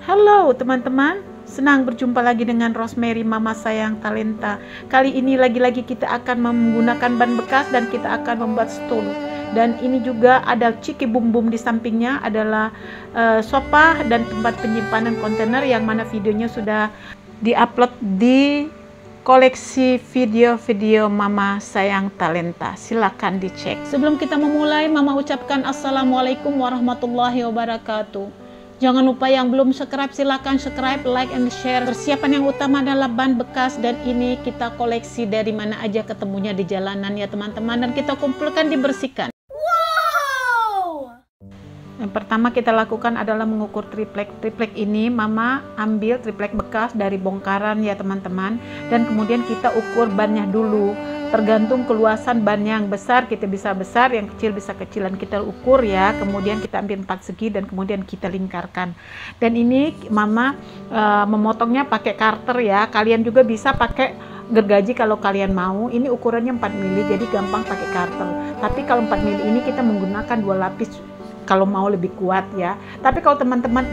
Halo teman-teman, senang berjumpa lagi dengan Rosemary Mama Sayang Talenta. Kali ini lagi-lagi kita akan menggunakan ban bekas dan kita akan membuat stool. Dan ini juga ada ciki bum-bum di sampingnya adalah sofa dan tempat penyimpanan kontainer yang mana videonya sudah diupload di koleksi video-video Mama Sayang Talenta. Silakan dicek. Sebelum kita memulai, Mama ucapkan Assalamualaikum warahmatullahi wabarakatuh. Jangan lupa yang belum subscribe, silakan subscribe, like, and share. Persiapan yang utama adalah ban bekas dan ini kita koleksi dari mana aja ketemunya di jalanan ya teman-teman. Dan kita kumpulkan, dibersihkan. Wow! Yang pertama kita lakukan adalah mengukur triplek. Triplek ini Mama ambil triplek bekas dari bongkaran ya teman-teman. Dan kemudian kita ukur bannya dulu. Tergantung keluasan ban yang besar kita bisa besar, yang kecil bisa kecilan, kita ukur ya. Kemudian kita ambil 4 segi dan kemudian kita lingkarkan. Dan ini Mama memotongnya pakai karter ya. Kalian juga bisa pakai gergaji kalau kalian mau. Ini ukurannya 4 mili jadi gampang pakai karter. Tapi kalau 4 mili ini kita menggunakan 2 lapis kalau mau lebih kuat ya. Tapi kalau teman-teman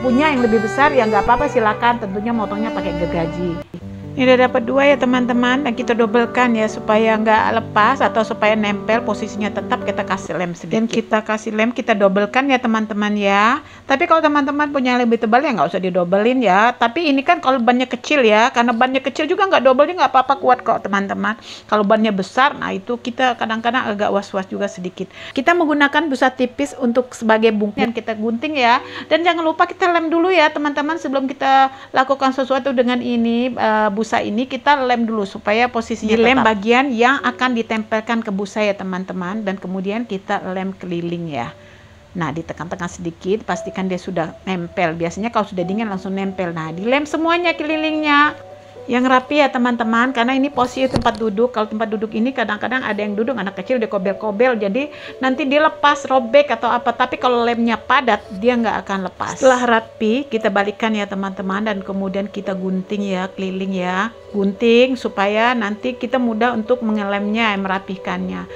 punya yang lebih besar ya nggak apa-apa, silakan, tentunya motongnya pakai gergaji. Ini udah dapat 2 ya teman-teman, dan kita dobelkan ya supaya nggak lepas atau supaya nempel posisinya tetap. Kita kasih lem sedikit dan kita kasih lem, kita dobelkan ya teman-teman ya. Tapi kalau teman-teman punya yang lebih tebal ya nggak usah didobelin ya. Tapi ini kan kalau bannya kecil ya, karena bannya kecil juga nggak dobelnya nggak apa-apa, kuat kok teman-teman. Kalau bannya besar, nah itu kita kadang-kadang agak was-was juga sedikit. Kita menggunakan busa tipis untuk sebagai bungkusan, kita gunting ya. Dan jangan lupa kita lem dulu ya teman-teman sebelum kita lakukan sesuatu dengan ini. Busa ini kita lem dulu supaya posisinya lem bagian yang akan ditempelkan ke busa ya teman-teman, dan kemudian kita lem keliling ya. Nah, ditekan-tekan sedikit, pastikan dia sudah nempel. Biasanya kalau sudah dingin langsung nempel. Nah, dilem semuanya kelilingnya yang rapi ya teman-teman, karena ini posisi tempat duduk. Kalau tempat duduk ini kadang-kadang ada yang duduk anak kecil, dia kobel-kobel, jadi nanti dia lepas, robek atau apa. Tapi kalau lemnya padat dia nggak akan lepas. Setelah rapi kita balikkan ya teman-teman, dan kemudian kita gunting ya, keliling ya, gunting supaya nanti kita mudah untuk mengelemnya, merapihkannya.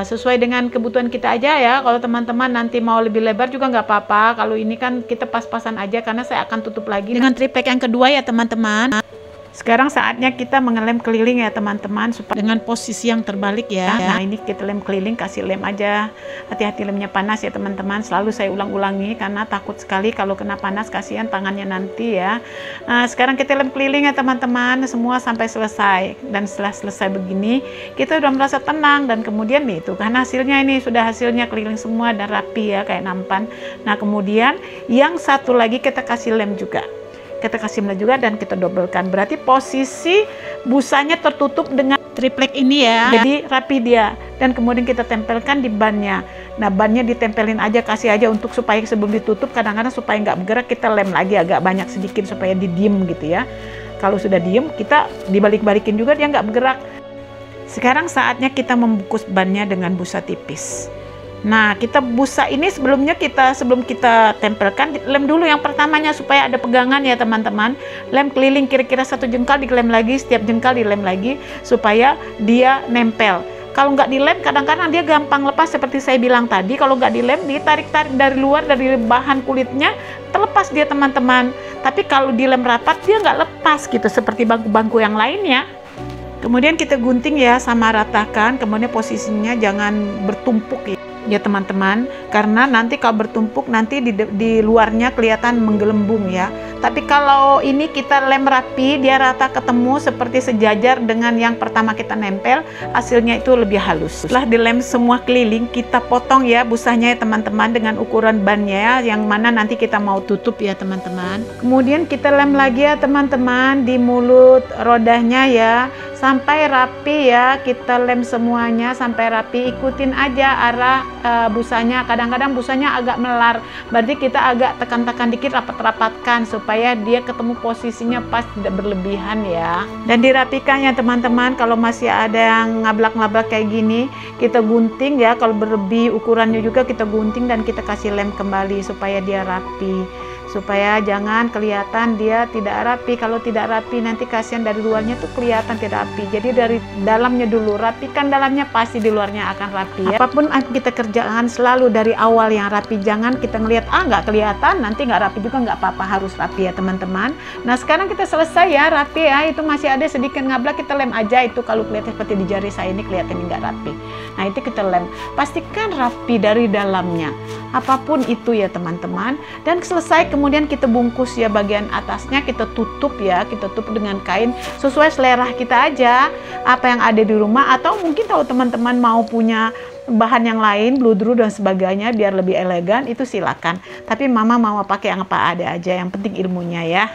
Sesuai dengan kebutuhan kita aja ya. Kalau teman-teman nanti mau lebih lebar juga nggak apa-apa. Kalau ini kan kita pas-pasan aja, karena saya akan tutup lagi dengan triplek yang kedua ya teman-teman. Sekarang saatnya kita mengelem keliling ya teman-teman, supaya dengan posisi yang terbalik ya. Nah, ini kita lem keliling, kasih lem aja. Hati-hati lemnya panas ya teman-teman. Selalu saya ulang-ulangi karena takut sekali kalau kena panas, kasihan tangannya nanti ya. Nah, sekarang kita lem keliling ya teman-teman, semua sampai selesai. Dan setelah selesai begini, kita udah merasa tenang, dan kemudian nih tuh kan hasilnya, ini sudah hasilnya keliling semua dan rapi ya kayak nampan. Nah, kemudian yang satu lagi kita kasih lem juga. Kita kasih lem juga dan kita dobelkan. Berarti posisi busanya tertutup dengan triplek ini ya. Jadi rapi dia. Dan kemudian kita tempelkan di bannya. Nah, bannya ditempelin aja, kasih aja untuk supaya sebelum ditutup, kadang-kadang supaya nggak bergerak kita lem lagi agak banyak sedikit supaya didiem gitu ya. Kalau sudah diem kita dibalik-balikin juga, dia nggak bergerak. Sekarang saatnya kita membungkus bannya dengan busa tipis. Nah, kita busa ini sebelum kita tempelkan, lem dulu yang pertamanya supaya ada pegangan ya teman-teman. Lem keliling kira-kira 1 jengkal, dilem lagi, setiap jengkal dilem lagi supaya dia nempel. Kalau nggak dilem kadang-kadang dia gampang lepas seperti saya bilang tadi. Kalau nggak dilem, ditarik-tarik dari luar, dari bahan kulitnya, terlepas dia teman-teman. Tapi kalau dilem rapat dia nggak lepas gitu, seperti bangku-bangku yang lainnya. Kemudian kita gunting ya, sama ratakan, kemudian posisinya jangan bertumpuk ya teman-teman, karena nanti kalau bertumpuk nanti di luarnya kelihatan menggelembung ya. Tapi kalau ini kita lem rapi, dia rata ketemu seperti sejajar dengan yang pertama kita nempel, hasilnya itu lebih halus. Setelah dilem semua keliling, kita potong ya busanya ya teman-teman dengan ukuran bannya ya, yang mana nanti kita mau tutup ya teman-teman. Kemudian kita lem lagi ya teman-teman di mulut rodanya ya, sampai rapi ya. Kita lem semuanya sampai rapi, ikutin aja arah busanya. Kadang-kadang busanya agak melar, berarti kita agak tekan-tekan dikit, rapat-rapatkan supaya dia ketemu posisinya pas, tidak berlebihan ya. Dan dirapikan ya teman-teman. Kalau masih ada yang ngablak-ngablak kayak gini, kita gunting ya. Kalau berlebih ukurannya juga kita gunting dan kita kasih lem kembali supaya dia rapi. supaya jangan kelihatan dia tidak rapi. Kalau tidak rapi nanti kasihan dari luarnya tuh kelihatan tidak rapi. Jadi dari dalamnya dulu, rapikan dalamnya, pasti di luarnya akan rapi ya. Apapun kita kerjakan selalu dari awal yang rapi, jangan kita ngelihat nggak kelihatan, nanti nggak rapi juga nggak apa-apa, harus rapi ya teman-teman. Nah sekarang kita selesai ya, rapi ya, itu masih ada sedikit ngablak, kita lem aja. Itu kalau kelihatan seperti di jari saya ini kelihatan nggak rapi, nah itu kita lem, pastikan rapi dari dalamnya, apapun itu ya teman-teman. Dan selesai, kemudian kita bungkus ya, bagian atasnya kita tutup ya, kita tutup dengan kain sesuai selera kita aja, apa yang ada di rumah. Atau mungkin kalau teman-teman mau punya bahan yang lain, bludru dan sebagainya biar lebih elegan, itu silakan. Tapi mama mau pakai yang apa ada aja, yang penting ilmunya ya.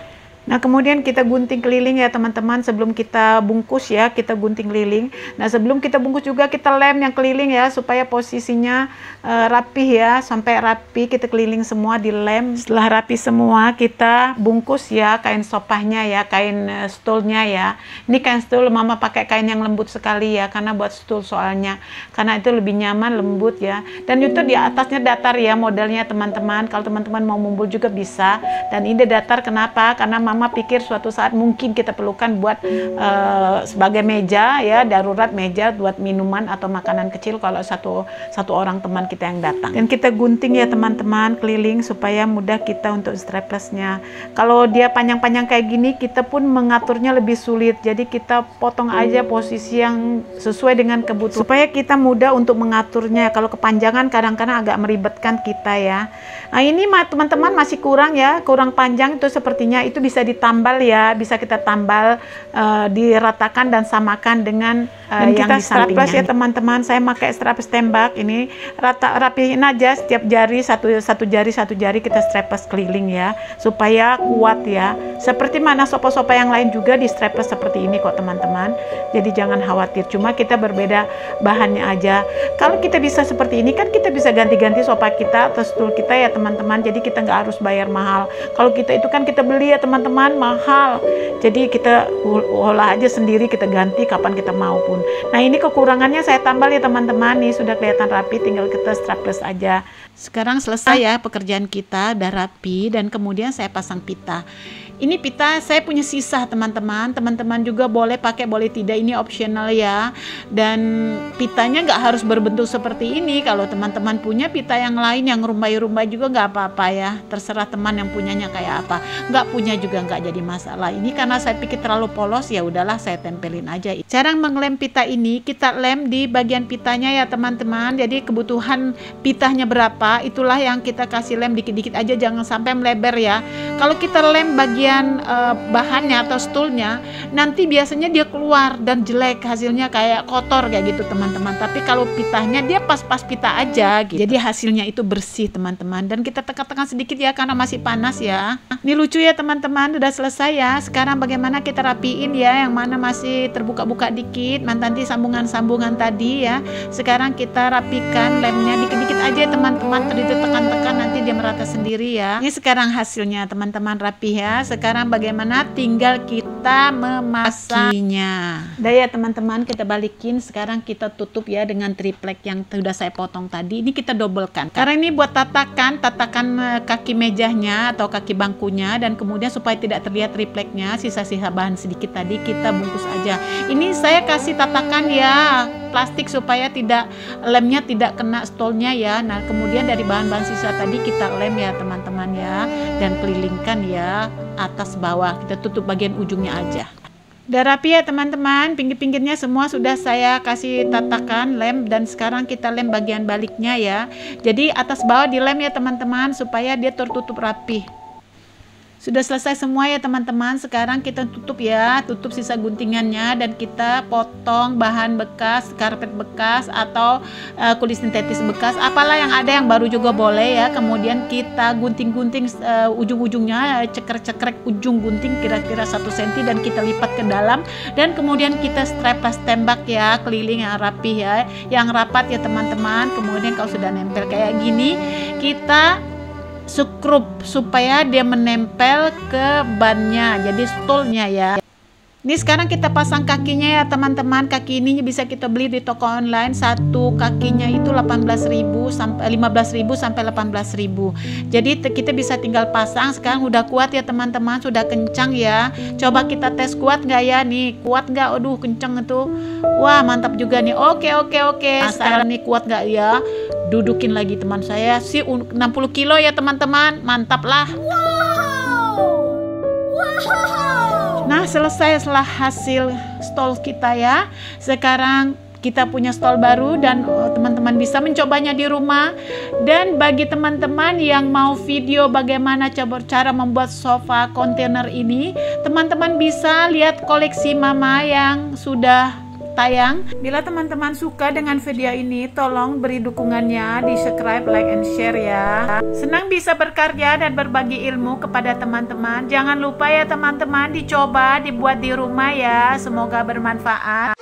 Nah kemudian kita gunting keliling ya teman-teman, sebelum kita bungkus ya, kita gunting keliling. Nah sebelum kita bungkus juga kita lem yang keliling ya, supaya posisinya rapih ya, sampai rapi kita keliling semua, dilem. Setelah rapi semua kita bungkus ya, kain sopahnya ya, kain stulnya ya. Ini kain stul mama pakai kain yang lembut sekali ya, karena buat stul soalnya, karena itu lebih nyaman, lembut ya. Dan itu di atasnya datar ya modelnya teman-teman, kalau teman-teman mau mumbul juga bisa. Dan ini datar kenapa? Karena mama pikir suatu saat mungkin kita perlukan buat sebagai meja ya, darurat meja buat minuman atau makanan kecil kalau satu orang teman kita yang datang. Dan kita gunting ya teman-teman keliling supaya mudah kita untuk straplessnya. Kalau dia panjang-panjang kayak gini kita pun mengaturnya lebih sulit, jadi kita potong aja posisi yang sesuai dengan kebutuhan supaya kita mudah untuk mengaturnya. Kalau kepanjangan kadang-kadang agak meribetkan kita ya. Nah ini teman-teman masih kurang ya, kurang panjang itu, sepertinya itu bisa ditambal ya, bisa kita tambal, diratakan dan samakan dengan yang kita di sampingnya ya teman-teman. Saya pakai strapless tembak ini, rapihin aja setiap jari, satu jari kita strapless keliling ya, supaya kuat ya. Seperti mana sopa-sopa yang lain juga di strapless seperti ini kok teman-teman, jadi jangan khawatir, cuma kita berbeda bahannya aja. Kalau kita bisa seperti ini kan kita bisa ganti-ganti sopa kita atau stool kita ya teman-teman, jadi kita nggak harus bayar mahal. Kalau kita itu kan kita beli ya teman-teman, mahal, jadi kita olah aja sendiri, kita ganti kapan kita mau pun. Nah ini kekurangannya saya tambal ya teman-teman, nih sudah kelihatan rapi, tinggal kita strapless aja. Sekarang selesai ya pekerjaan kita, udah rapi, dan kemudian saya pasang pita. Ini pita saya punya sisa teman-teman, teman-teman juga boleh pakai boleh tidak, ini optional ya. Dan pitanya nggak harus berbentuk seperti ini, kalau teman-teman punya pita yang lain yang rumbai-rumbai juga nggak apa-apa ya, terserah teman yang punyanya kayak apa. Nggak punya juga nggak jadi masalah. Ini karena saya pikir terlalu polos, ya udahlah saya tempelin aja. Cara menglem pita ini, kita lem di bagian pitanya ya teman-teman, jadi kebutuhan pitanya berapa itulah yang kita kasih lem, dikit-dikit aja, jangan sampai melebar ya. Kalau kita lem bagian bahannya atau stulnya, nanti biasanya dia keluar dan jelek, hasilnya kayak kotor kayak gitu teman-teman. Tapi kalau pitanya dia pas-pas pita aja gitu, jadi hasilnya itu bersih teman-teman. Dan kita tekan-tekan sedikit ya karena masih panas ya. Ini lucu ya teman-teman, udah selesai ya. Sekarang bagaimana kita rapiin ya, yang mana masih terbuka-buka dikit, nanti sambungan-sambungan tadi ya. Sekarang kita rapikan lemnya dikit-dikit aja teman-teman, ditekan-tekan nanti dia merata sendiri ya. Ini sekarang hasilnya teman-teman, rapi ya. Sekarang bagaimana, tinggal kita memasangnya. Udah ya teman-teman, kita balikin. Sekarang kita tutup ya dengan triplek yang sudah saya potong tadi. Ini kita dobelkan karena ini buat tatakan kaki mejanya atau kaki bangkunya, dan kemudian supaya tidak terlihat tripleknya, sisa-sisa bahan sedikit tadi kita bungkus aja. Ini saya kasih tatakan ya plastik supaya tidak lemnya tidak kena stolnya ya. Nah kemudian dari bahan-bahan sisa tadi kita lem ya teman-teman ya, dan kelilingkan ya atas bawah, kita tutup bagian ujungnya aja. Udah rapi ya teman-teman, pinggir-pinggirnya semua sudah saya kasih tatakan lem, dan sekarang kita lem bagian baliknya ya. Jadi atas bawah dilem ya teman-teman supaya dia tertutup rapi. Sudah selesai semua ya teman-teman. Sekarang kita tutup ya, tutup sisa guntingannya, dan kita potong bahan bekas, karpet bekas atau kulit sintetis bekas, apalah yang ada, yang baru juga boleh ya. Kemudian kita gunting-gunting ujung-ujungnya, cekrek-cekrek ujung gunting kira-kira 1 cm, dan kita lipat ke dalam, dan kemudian kita strapless tembak ya, keliling yang rapi ya, yang rapat ya teman-teman. Kemudian kalau sudah nempel kayak gini, kita skrup supaya dia menempel ke bannya, jadi stolnya ya. Ini sekarang kita pasang kakinya ya teman-teman. Kaki ini bisa kita beli di toko online. Satu kakinya itu 18.000 sampai 15.000 sampai 18.000. Jadi kita bisa tinggal pasang. Sekarang udah kuat ya teman-teman, sudah kencang ya. Coba kita tes kuat nggak ya nih? Kuat nggak? Aduh kenceng itu. Wah mantap juga nih. Oke. Nah, sekarang nih kuat nggak ya? Dudukin lagi teman saya sih 60 kilo ya teman-teman. Mantap lah. Nah, selesai setelah hasil stol kita ya. Sekarang kita punya stol baru dan teman-teman bisa mencobanya di rumah. Dan bagi teman-teman yang mau video bagaimana cara membuat sofa kontainer ini, teman-teman bisa lihat koleksi Mama yang sudah tayang. Bila teman-teman suka dengan video ini, tolong beri dukungannya, di subscribe, like, and share ya. Senang bisa berkarya dan berbagi ilmu kepada teman-teman. Jangan lupa ya teman-teman, dicoba, dibuat di rumah ya. Semoga bermanfaat.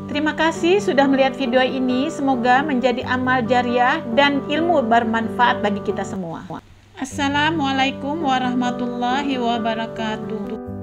Terima kasih sudah melihat video ini. Semoga menjadi amal jariah dan ilmu bermanfaat bagi kita semua. Assalamualaikum warahmatullahi wabarakatuh.